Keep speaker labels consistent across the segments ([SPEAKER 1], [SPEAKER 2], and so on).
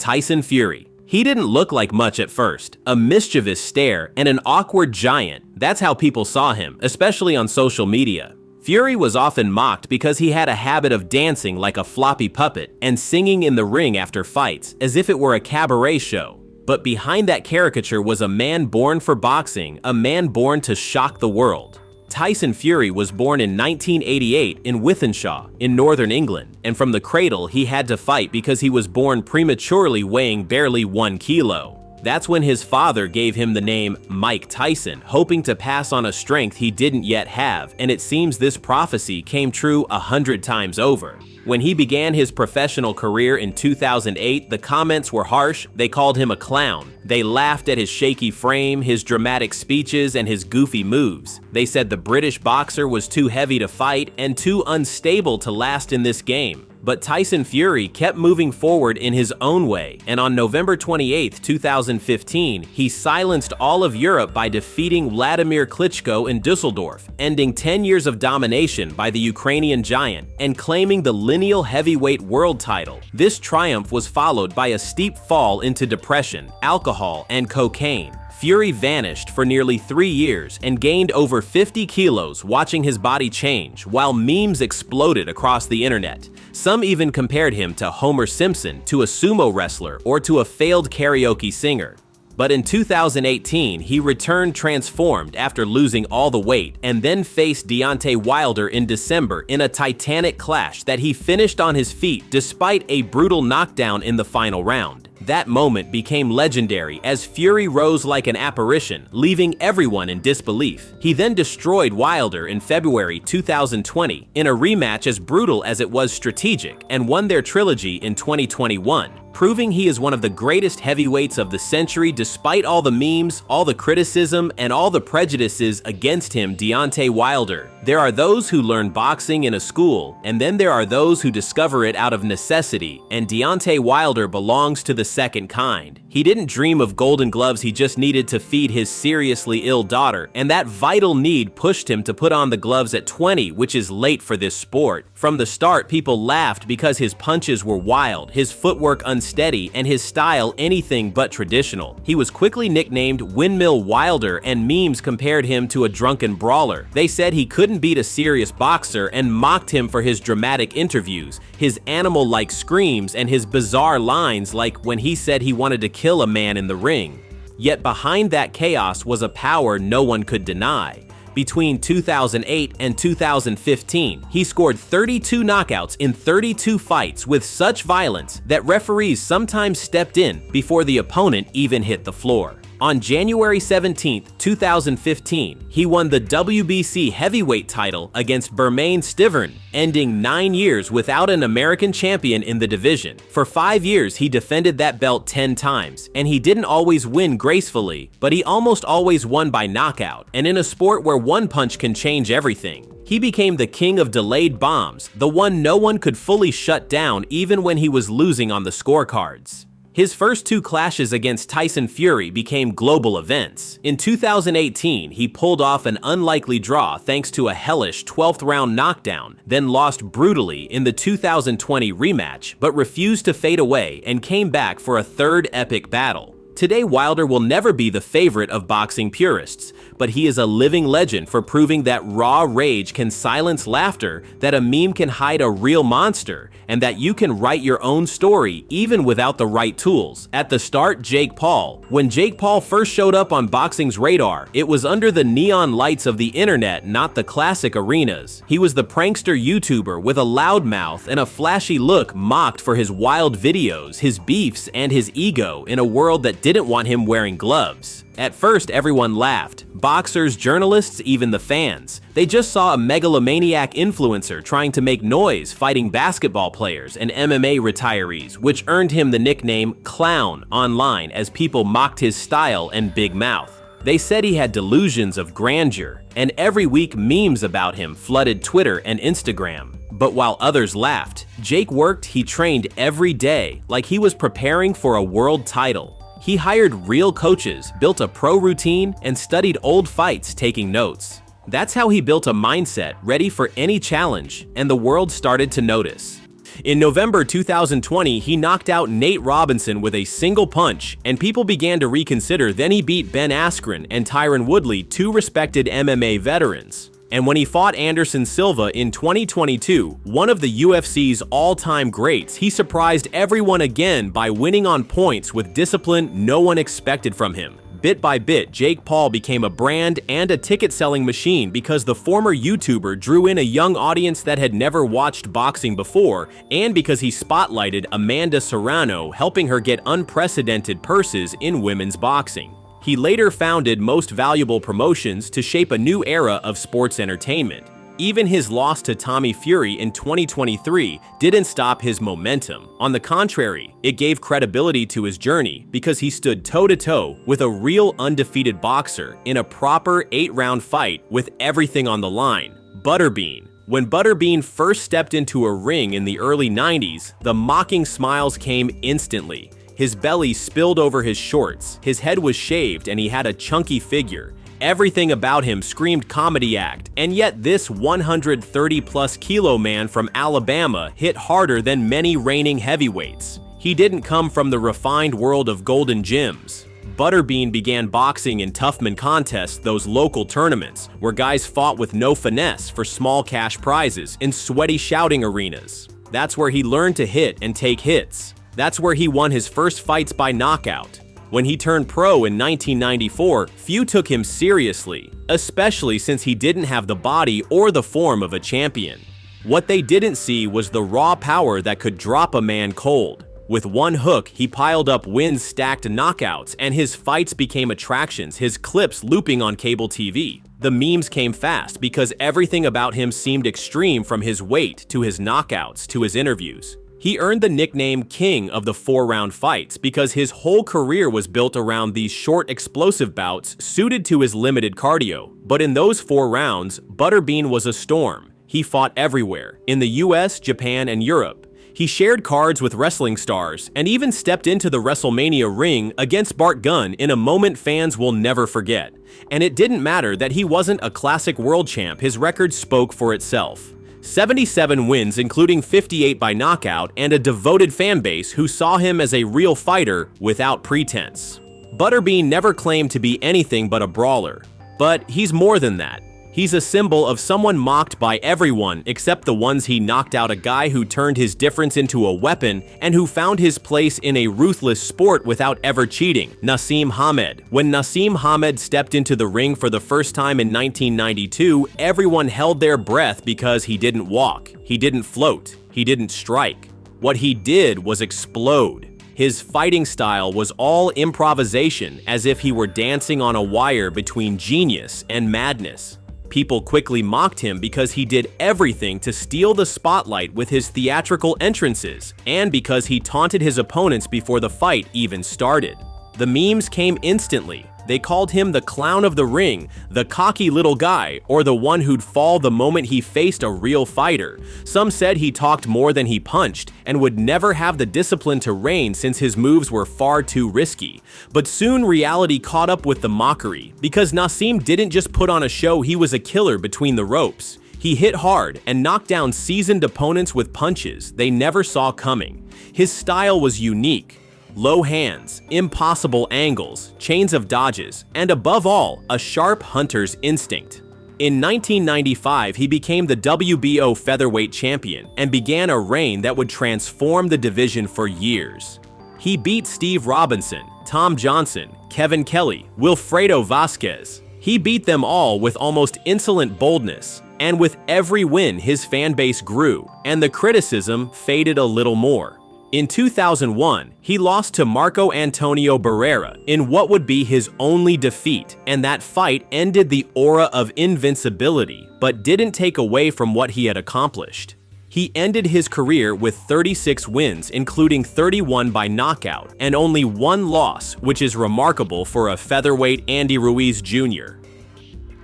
[SPEAKER 1] Tyson Fury. He didn't look like much at first. A mischievous stare and an awkward giant. That's how people saw him, especially on social media. Fury was often mocked because he had a habit of dancing like a floppy puppet and singing in the ring after fights, as if it were a cabaret show. But behind that caricature was a man born for boxing, a man born to shock the world. Tyson Fury was born in 1988 in Wythenshawe, in northern England, and from the cradle he had to fight because he was born prematurely weighing barely 1 kilo. That's when his father gave him the name Mike Tyson, hoping to pass on a strength he didn't yet have, and it seems this prophecy came true 100 times over. When he began his professional career in 2008, the comments were harsh. They called him a clown. They laughed at his shaky frame, his dramatic speeches, and his goofy moves. They said the British boxer was too heavy to fight and too unstable to last in this game. But Tyson Fury kept moving forward in his own way, and on November 28, 2015, he silenced all of Europe by defeating Wladimir Klitschko in Dusseldorf, ending 10 years of domination by the Ukrainian giant and claiming the lineal heavyweight world title. This triumph was followed by a steep fall into depression, alcohol, and cocaine. Fury vanished for nearly 3 years and gained over 50 kilos watching his body change, while memes exploded across the internet. Some even compared him to Homer Simpson, to a sumo wrestler, or to a failed karaoke singer. But in 2018, he returned transformed after losing all the weight and then faced Deontay Wilder in December in a titanic clash that he finished on his feet despite a brutal knockdown in the final round. That moment became legendary as Fury rose like an apparition, leaving everyone in disbelief. He then destroyed Wilder in February 2020 in a rematch as brutal as it was strategic and won their trilogy in 2021. Proving he is one of the greatest heavyweights of the century despite all the memes, all the criticism, and all the prejudices against him. Deontay Wilder. There are those who learn boxing in a school, and then there are those who discover it out of necessity, and Deontay Wilder belongs to the second kind. He didn't dream of golden gloves, he just needed to feed his seriously ill daughter, and that vital need pushed him to put on the gloves at 20, which is late for this sport. From the start, people laughed because his punches were wild, his footwork unsteady, and his style anything but traditional. He was quickly nicknamed Windmill Wilder, and memes compared him to a drunken brawler. They said he couldn't beat a serious boxer and mocked him for his dramatic interviews, his animal-like screams, and his bizarre lines like when he said he wanted to kill a man in the ring. Yet behind that chaos was a power no one could deny. Between 2008 and 2015, he scored 32 knockouts in 32 fights with such violence that referees sometimes stepped in before the opponent even hit the floor. On January 17, 2015, he won the WBC heavyweight title against Bermane Stiverne, ending 9 years without an American champion in the division. For 5 years, he defended that belt 10 times, and he didn't always win gracefully, but he almost always won by knockout. And in a sport where one punch can change everything, he became the king of delayed bombs, the one no one could fully shut down even when he was losing on the scorecards. His first 2 clashes against Tyson Fury became global events. In 2018, he pulled off an unlikely draw thanks to a hellish 12th round knockdown, then lost brutally in the 2020 rematch, but refused to fade away and came back for a third epic battle. Today, Wilder will never be the favorite of boxing purists, but he is a living legend for proving that raw rage can silence laughter, that a meme can hide a real monster, and that you can write your own story even without the right tools. At the start, Jake Paul. When Jake Paul first showed up on boxing's radar, it was under the neon lights of the internet, not the classic arenas. He was the prankster YouTuber with a loud mouth and a flashy look, mocked for his wild videos, his beefs, and his ego in a world that didn't want him wearing gloves. At first, everyone laughed. Boxers, journalists, even the fans. They just saw a megalomaniac influencer trying to make noise fighting basketball players and MMA retirees, which earned him the nickname Clown online as people mocked his style and big mouth. They said he had delusions of grandeur, and every week memes about him flooded Twitter and Instagram. But while others laughed, Jake worked, he trained every day like he was preparing for a world title. He hired real coaches, built a pro routine, and studied old fights taking notes. That's how he built a mindset ready for any challenge, and the world started to notice. In November 2020, he knocked out Nate Robinson with a single punch, and people began to reconsider. Then he beat Ben Askren and Tyron Woodley, two respected MMA veterans. And when he fought Anderson Silva in 2022, one of the UFC's all-time greats, he surprised everyone again by winning on points with discipline no one expected from him. Bit by bit, Jake Paul became a brand and a ticket-selling machine because the former YouTuber drew in a young audience that had never watched boxing before, and because he spotlighted Amanda Serrano, helping her get unprecedented purses in women's boxing. He later founded Most Valuable Promotions to shape a new era of sports entertainment. Even his loss to Tommy Fury in 2023 didn't stop his momentum. On the contrary, it gave credibility to his journey because he stood toe-to-toe with a real undefeated boxer in a proper 8-round fight with everything on the line. Butterbean. When Butterbean first stepped into a ring in the early 90s, the mocking smiles came instantly. His belly spilled over his shorts, his head was shaved, and he had a chunky figure. Everything about him screamed comedy act, and yet this 130-plus kilo man from Alabama hit harder than many reigning heavyweights. He didn't come from the refined world of golden gyms. Butterbean began boxing in Toughman contests, those local tournaments, where guys fought with no finesse for small cash prizes in sweaty shouting arenas. That's where he learned to hit and take hits. That's where he won his first fights by knockout. When he turned pro in 1994, few took him seriously, especially since he didn't have the body or the form of a champion. What they didn't see was the raw power that could drop a man cold. With one hook, he piled up wins stacked knockouts, and his fights became attractions, his clips looping on cable TV. The memes came fast because everything about him seemed extreme, from his weight to his knockouts to his interviews. He earned the nickname King of the 4-round fights because his whole career was built around these short, explosive bouts suited to his limited cardio. But in those 4 rounds, Butterbean was a storm. He fought everywhere, in the US, Japan, and Europe. He shared cards with wrestling stars and even stepped into the WrestleMania ring against Bart Gunn in a moment fans will never forget. And it didn't matter that he wasn't a classic world champ, his record spoke for itself. 77 wins, including 58 by knockout, and a devoted fan base who saw him as a real fighter without pretense. Butterbean never claimed to be anything but a brawler. But he's more than that. He's a symbol of someone mocked by everyone except the ones he knocked out, a guy who turned his difference into a weapon and who found his place in a ruthless sport without ever cheating. Naseem Hamed. When Naseem Hamed stepped into the ring for the first time in 1992, everyone held their breath because he didn't walk, he didn't float, he didn't strike. What he did was explode. His fighting style was all improvisation, as if he were dancing on a wire between genius and madness. People quickly mocked him because he did everything to steal the spotlight with his theatrical entrances, and because he taunted his opponents before the fight even started. The memes came instantly. They called him the clown of the ring, the cocky little guy, or the one who'd fall the moment he faced a real fighter. Some said he talked more than he punched and would never have the discipline to reign since his moves were far too risky. But soon reality caught up with the mockery, because Naseem didn't just put on a show, he was a killer between the ropes. He hit hard and knocked down seasoned opponents with punches they never saw coming. His style was unique. Low hands, impossible angles, chains of dodges, and above all, a sharp hunter's instinct. In 1995, he became the WBO featherweight champion and began a reign that would transform the division for years. He beat Steve Robinson, Tom Johnson, Kevin Kelly, Wilfredo Vasquez. He beat them all with almost insolent boldness, and with every win his fan base grew, and the criticism faded a little more. In 2001, he lost to Marco Antonio Barrera in what would be his only defeat, and that fight ended the aura of invincibility, but didn't take away from what he had accomplished. He ended his career with 36 wins, including 31 by knockout, and only 1 loss, which is remarkable for a featherweight Andy Ruiz Jr.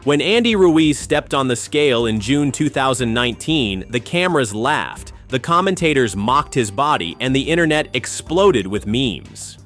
[SPEAKER 1] When Andy Ruiz stepped on the scale in June 2019, the cameras laughed. The commentators mocked his body, and the internet exploded with memes.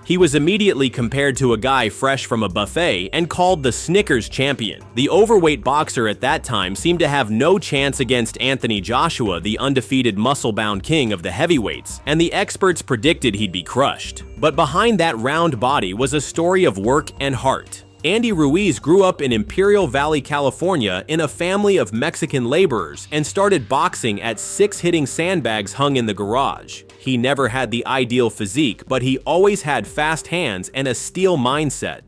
[SPEAKER 1] He was immediately compared to a guy fresh from a buffet and called the Snickers champion. The overweight boxer at that time seemed to have no chance against Anthony Joshua, the undefeated muscle-bound king of the heavyweights, and the experts predicted he'd be crushed. But behind that round body was a story of work and heart. Andy Ruiz grew up in Imperial Valley, California in a family of Mexican laborers and started boxing at 6 hitting sandbags hung in the garage. He never had the ideal physique, but he always had fast hands and a steel mindset.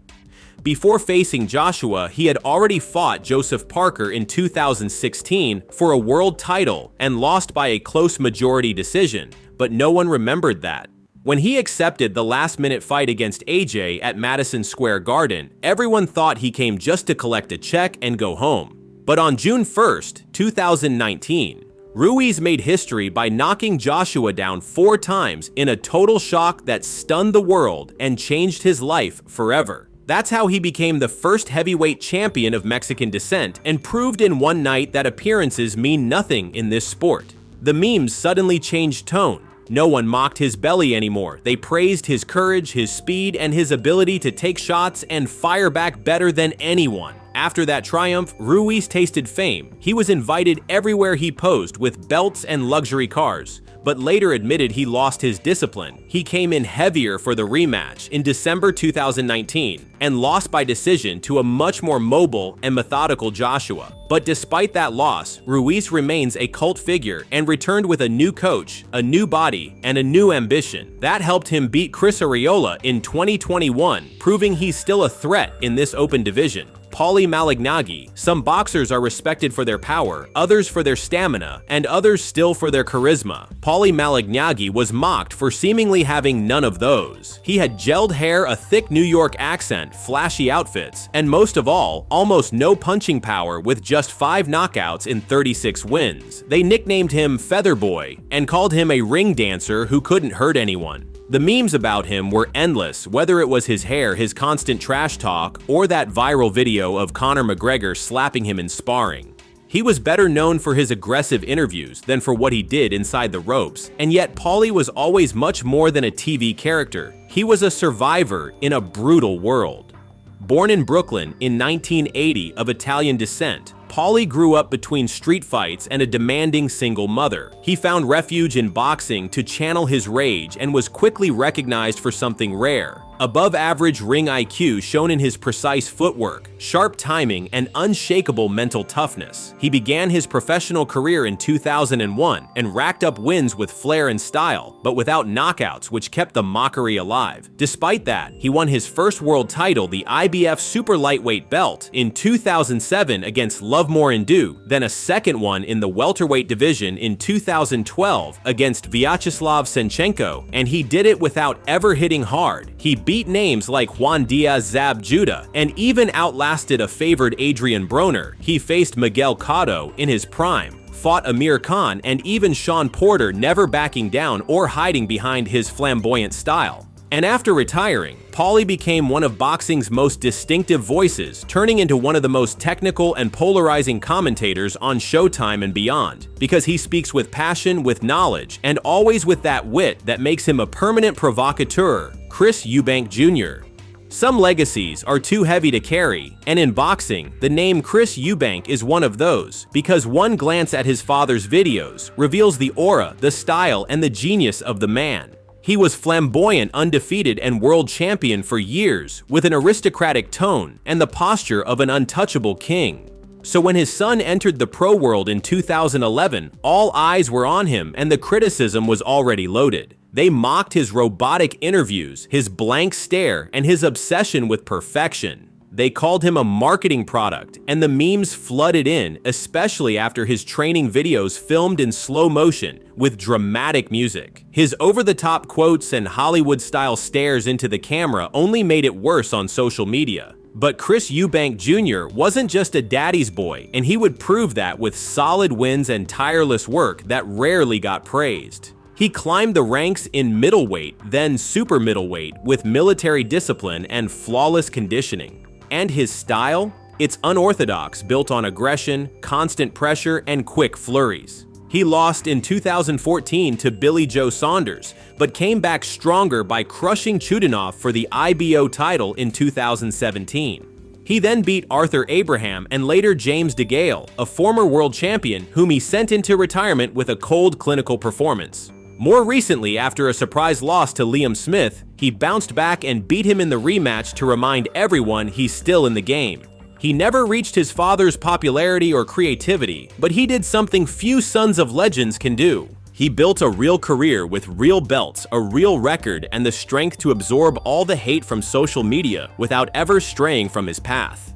[SPEAKER 1] Before facing Joshua, he had already fought Joseph Parker in 2016 for a world title and lost by a close majority decision, but no one remembered that. When he accepted the last-minute fight against AJ at Madison Square Garden, everyone thought he came just to collect a check and go home. But on June 1st, 2019, Ruiz made history by knocking Joshua down 4 times in a total shock that stunned the world and changed his life forever. That's how he became the first heavyweight champion of Mexican descent and proved in one night that appearances mean nothing in this sport. The memes suddenly changed tone. No one mocked his belly anymore. They praised his courage, his speed, and his ability to take shots and fire back better than anyone. After that triumph, Ruiz tasted fame. He was invited everywhere he posed with belts and luxury cars, but later admitted he lost his discipline. He came in heavier for the rematch in December 2019 and lost by decision to a much more mobile and methodical Joshua. But despite that loss, Ruiz remains a cult figure and returned with a new coach, a new body, and a new ambition. That helped him beat Chris Arreola in 2021, proving he's still a threat in this open division. Paulie Malignaggi. Some boxers are respected for their power, others for their stamina, and others still for their charisma. Paulie Malignaggi was mocked for seemingly having none of those. He had gelled hair, a thick New York accent, flashy outfits, and most of all, almost no punching power with just 5 knockouts in 36 wins. They nicknamed him Feather Boy and called him a ring dancer who couldn't hurt anyone. The memes about him were endless, whether it was his hair, his constant trash talk, or that viral video of Conor McGregor slapping him in sparring. He was better known for his aggressive interviews than for what he did inside the ropes, and yet Paulie was always much more than a TV character. He was a survivor in a brutal world. Born in Brooklyn in 1980 of Italian descent, Paulie grew up between street fights and a demanding single mother. He found refuge in boxing to channel his rage and was quickly recognized for something rare: above-average ring IQ shown in his precise footwork, sharp timing, and unshakable mental toughness. He began his professional career in 2001 and racked up wins with flair and style, but without knockouts, which kept the mockery alive. Despite that, he won his first world title, the IBF Super Lightweight belt, in 2007 against Lovemore Ndu, then a second one in the welterweight division in 2012 against Vyacheslav Senchenko, and he did it without ever hitting hard. He beat names like Juan Diaz-Zab Judah and even outlasted a favored Adrian Broner. He faced Miguel Cotto in his prime, fought Amir Khan, and even Sean Porter, never backing down or hiding behind his flamboyant style. And after retiring, Paulie became one of boxing's most distinctive voices, turning into one of the most technical and polarizing commentators on Showtime and beyond, because he speaks with passion, with knowledge, and always with that wit that makes him a permanent provocateur. Chris Eubank Jr. Some legacies are too heavy to carry, and in boxing, the name Chris Eubank is one of those, because one glance at his father's videos reveals the aura, the style, and the genius of the man. He was flamboyant, undefeated, and world champion for years, with an aristocratic tone and the posture of an untouchable king. So when his son entered the pro world in 2011, all eyes were on him and the criticism was already loaded. They mocked his robotic interviews, his blank stare, and his obsession with perfection. They called him a marketing product, and the memes flooded in, especially after his training videos filmed in slow motion with dramatic music. His over-the-top quotes and Hollywood-style stares into the camera only made it worse on social media. But Chris Eubank Jr. wasn't just a daddy's boy, and he would prove that with solid wins and tireless work that rarely got praised. He climbed the ranks in middleweight, then super middleweight, with military discipline and flawless conditioning. And his style? It's unorthodox, built on aggression, constant pressure, and quick flurries. He lost in 2014 to Billy Joe Saunders, but came back stronger by crushing Chudinov for the IBO title in 2017. He then beat Arthur Abraham and later James DeGale, a former world champion whom he sent into retirement with a cold clinical performance. More recently, after a surprise loss to Liam Smith, he bounced back and beat him in the rematch to remind everyone he's still in the game. He never reached his father's popularity or creativity, but he did something few sons of legends can do. He built a real career with real belts, a real record, and the strength to absorb all the hate from social media without ever straying from his path.